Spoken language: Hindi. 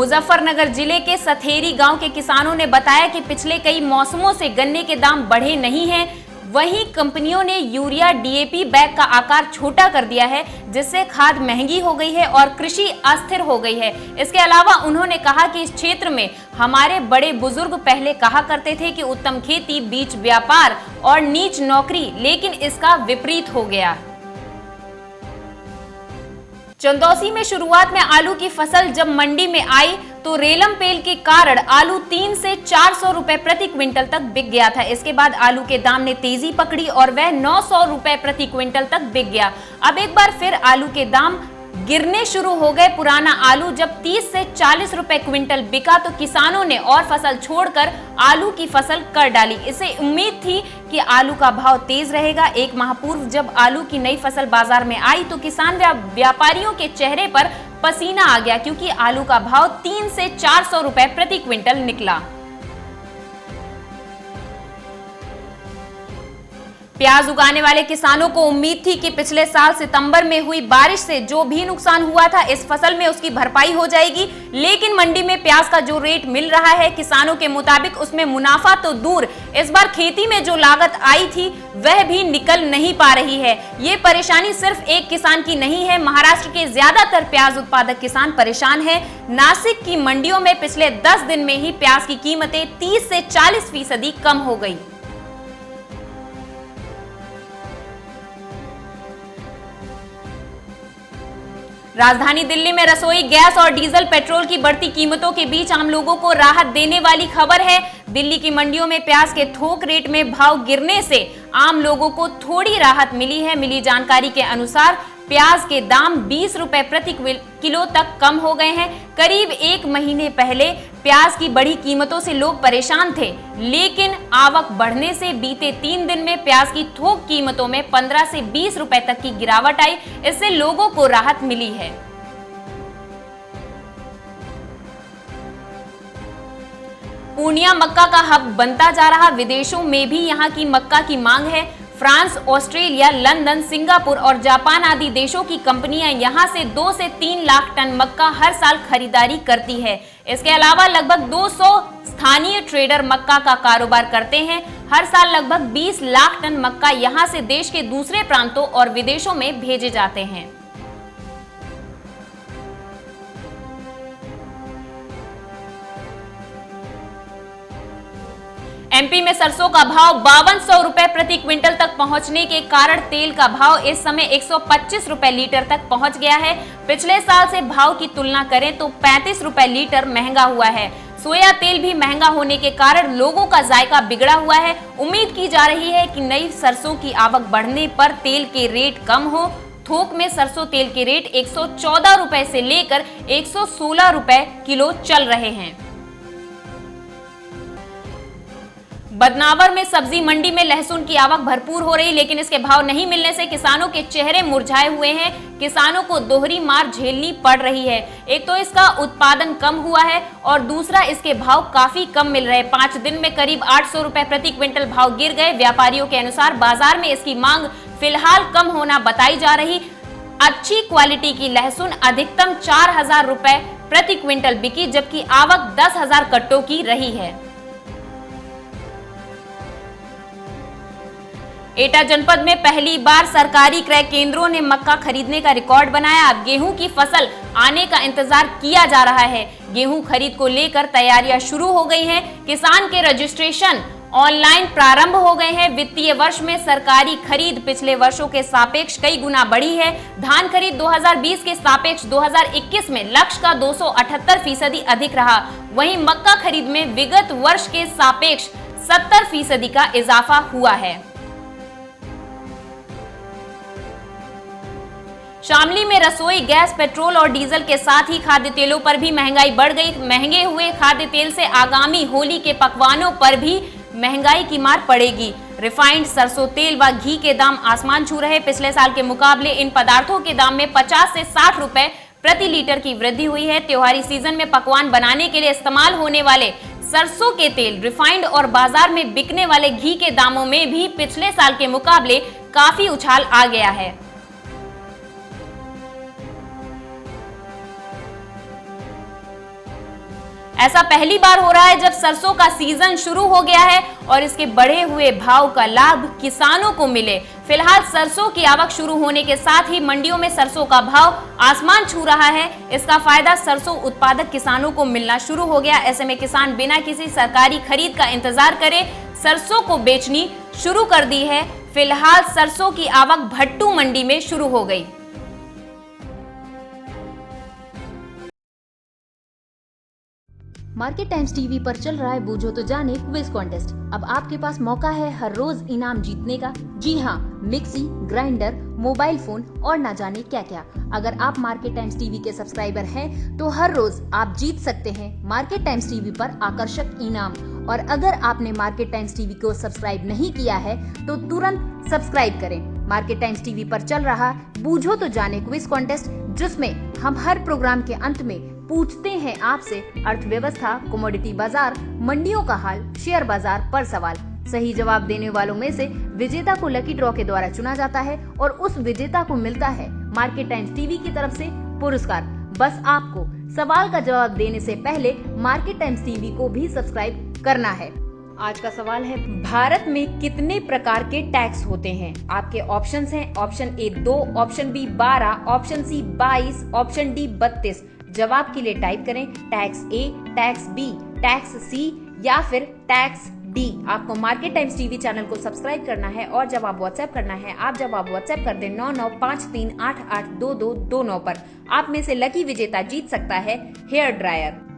मुजफ्फरनगर जिले के सथेरी गांव के किसानों ने बताया कि पिछले कई मौसमों से गन्ने के दाम बढ़े नहीं हैं। वहीं कंपनियों ने यूरिया डीएपी बैग का आकार छोटा कर दिया है, जिससे खाद महंगी हो गई है और कृषि अस्थिर हो गई है। इसके अलावा उन्होंने कहा कि इस क्षेत्र में हमारे बड़े बुजुर्ग पहले कहा करते थे कि उत्तम खेती बीच व्यापार और नीच नौकरी, लेकिन इसका विपरीत हो गया। चंदौसी में शुरुआत में आलू की फसल जब मंडी में आई तो रेलम पेल के कारण आलू 300 से 400 रुपए प्रति क्विंटल तक बिक गया था। इसके बाद आलू के दाम ने तेजी पकड़ी और वह 900 रुपए प्रति क्विंटल तक बिक गया। अब एक बार फिर आलू के दाम गिरने शुरू हो गए। पुराना आलू जब 30 से 40 रुपए क्विंटल बिका तो किसानों ने और फसल छोड़कर आलू की फसल कर डाली। इसे उम्मीद थी कि आलू का भाव तेज रहेगा। एक माह पूर्व जब आलू की नई फसल बाजार में आई तो किसान व्यापारियों के चेहरे पर पसीना आ गया, क्योंकि आलू का भाव 300 से 400 रुपए प्रति क्विंटल निकला। प्याज उगाने वाले किसानों को उम्मीद थी कि पिछले साल सितंबर में हुई बारिश से जो भी नुकसान हुआ था इस फसल में उसकी भरपाई हो जाएगी, लेकिन मंडी में प्याज का जो रेट मिल रहा है किसानों के मुताबिक उसमें मुनाफा तो दूर, इस बार खेती में जो लागत आई थी वह भी निकल नहीं पा रही है। ये परेशानी सिर्फ एक किसान की नहीं है, महाराष्ट्र के ज्यादातर प्याज उत्पादक किसान परेशान है। नासिक की मंडियों में पिछले 10 दिन में ही प्याज की कीमतें 30 से 40% कम हो गई। राजधानी दिल्ली में रसोई गैस और डीजल पेट्रोल की बढ़ती कीमतों के बीच आम लोगों को राहत देने वाली खबर है। दिल्ली की मंडियों में प्याज के थोक रेट में भाव गिरने से आम लोगों को थोड़ी राहत मिली है। मिली जानकारी के अनुसार प्याज के दाम 20 रुपए प्रति किलो तक कम हो गए हैं। करीब एक महीने पहले प्याज की बढ़ी कीमतों से लोग परेशान थे, लेकिन आवक बढ़ने से बीते 3 दिन में प्याज की थोक कीमतों में 15 से 20 रुपए तक की गिरावट आई। इससे लोगों को राहत मिली है। पूर्णिया मक्का का हब बनता जा रहा, विदेशों में भी यहां की मक्का की मांग है। फ्रांस, ऑस्ट्रेलिया, लंदन, सिंगापुर और जापान आदि देशों की कंपनियां यहां से 2 से 3 लाख टन मक्का हर साल खरीदारी करती है। इसके अलावा लगभग 200 स्थानीय ट्रेडर मक्का का कारोबार करते हैं। हर साल लगभग 20 लाख टन मक्का यहां से देश के दूसरे प्रांतों और विदेशों में भेजे जाते हैं। एमपी में सरसों का भाव 5200 रुपए प्रति क्विंटल तक पहुंचने के कारण तेल का भाव इस समय 125 रुपए लीटर तक पहुंच गया है। पिछले साल से भाव की तुलना करें तो 35 रुपए लीटर महंगा हुआ है। सोया तेल भी महंगा होने के कारण लोगों का जायका बिगड़ा हुआ है। उम्मीद की जा रही है कि नई सरसों की आवक बढ़ने पर तेल के रेट कम हो। थोक में सरसों तेल के रेट 114 रुपए से लेकर 116 रुपए किलो चल रहे हैं। बदनावर में सब्जी मंडी में लहसुन की आवक भरपूर हो रही, लेकिन इसके भाव नहीं मिलने से किसानों के चेहरे मुरझाए हुए हैं। किसानों को दोहरी मार झेलनी पड़ रही है। एक तो इसका उत्पादन कम हुआ है और दूसरा इसके भाव काफी कम मिल रहे। 5 दिन में करीब 800 रुपए प्रति क्विंटल भाव गिर गए। व्यापारियों के अनुसार बाजार में इसकी मांग फिलहाल कम होना बताई जा रही। अच्छी क्वालिटी की लहसुन अधिकतम 4000 रुपए प्रति क्विंटल बिकी, जबकि आवक 10,000 कट्टों की रही है। एटा जनपद में पहली बार सरकारी क्रय केंद्रों ने मक्का खरीदने का रिकॉर्ड बनाया। अब गेहूं की फसल आने का इंतजार किया जा रहा है। गेहूं खरीद को लेकर तैयारियां शुरू हो गई हैं। किसान के रजिस्ट्रेशन ऑनलाइन प्रारंभ हो गए हैं। वित्तीय वर्ष में सरकारी खरीद पिछले वर्षों के सापेक्ष कई गुना बढ़ी है। धान खरीद 2020 के सापेक्ष 2021 में लक्ष्य का 278% अधिक रहा। वहीं मक्का खरीद में विगत वर्ष के सापेक्ष 70% का इजाफा हुआ है। शामली में रसोई गैस, पेट्रोल और डीजल के साथ ही खाद्य तेलों पर भी महंगाई बढ़ गई। महंगे हुए खाद्य तेल से आगामी होली के पकवानों पर भी महंगाई की मार पड़ेगी। रिफाइंड सरसों तेल व घी के दाम आसमान छू रहे। पिछले साल के मुकाबले इन पदार्थों के दाम में 50 से 60 रुपए प्रति लीटर की वृद्धि हुई है। त्योहारी सीजन में पकवान बनाने के लिए इस्तेमाल होने वाले सरसों के तेल, रिफाइंड और बाजार में बिकने वाले घी के दामों में भी पिछले साल के मुकाबले काफी उछाल आ गया है। ऐसा पहली बार हो रहा है जब सरसों का सीजन शुरू हो गया है और इसके बढ़े हुए भाव का लाभ किसानों को मिले। फिलहाल सरसों की आवक शुरू होने के साथ ही मंडियों में सरसों का भाव आसमान छू रहा है। इसका फायदा सरसों उत्पादक किसानों को मिलना शुरू हो गया। ऐसे में किसान बिना किसी सरकारी खरीद का इंतजार करे सरसों को बेचनी शुरू कर दी है। फिलहाल सरसों की आवक भट्टू मंडी में शुरू हो गई। मार्केट टाइम्स टीवी पर चल रहा है बूझो तो जाने क्विज कॉन्टेस्ट। अब आपके पास मौका है हर रोज इनाम जीतने का। जी हाँ, मिक्सी, ग्राइंडर, मोबाइल फोन और ना जाने क्या क्या। अगर आप मार्केट टाइम्स टीवी के सब्सक्राइबर हैं तो हर रोज आप जीत सकते हैं मार्केट टाइम्स टीवी पर आकर्षक इनाम। और अगर आपने मार्केट टाइम्स टीवी को सब्सक्राइब नहीं किया है तो तुरंत सब्सक्राइब करें। मार्केट टाइम्स टीवी पर चल रहा बूझो तो जाने क्विज कॉन्टेस्ट, जिसमें हम हर प्रोग्राम के अंत में पूछते हैं आपसे अर्थव्यवस्था, कमोडिटी बाजार, मंडियों का हाल, शेयर बाजार पर सवाल। सही जवाब देने वालों में से विजेता को लकी ड्रॉ के द्वारा चुना जाता है और उस विजेता को मिलता है मार्केट टाइम्स टीवी की तरफ से पुरस्कार। बस आपको सवाल का जवाब देने से पहले मार्केट टाइम्स टीवी को भी सब्सक्राइब करना है। आज का सवाल है, भारत में कितने प्रकार के टैक्स होते हैं? आपके ऑप्शंस हैं, option A 2, option B 12, option C 22, option D 32। जवाब के लिए टाइप करें text A, text B, text C या फिर टैक्स डी। आपको मार्केट टाइम्स टीवी चैनल को सब्सक्राइब करना है और जवाब व्हाट्सएप करना है। आप जवाब व्हाट्सएप कर दें 9953882229 पर। आप में से लकी विजेता जीत सकता है हेयर ड्रायर।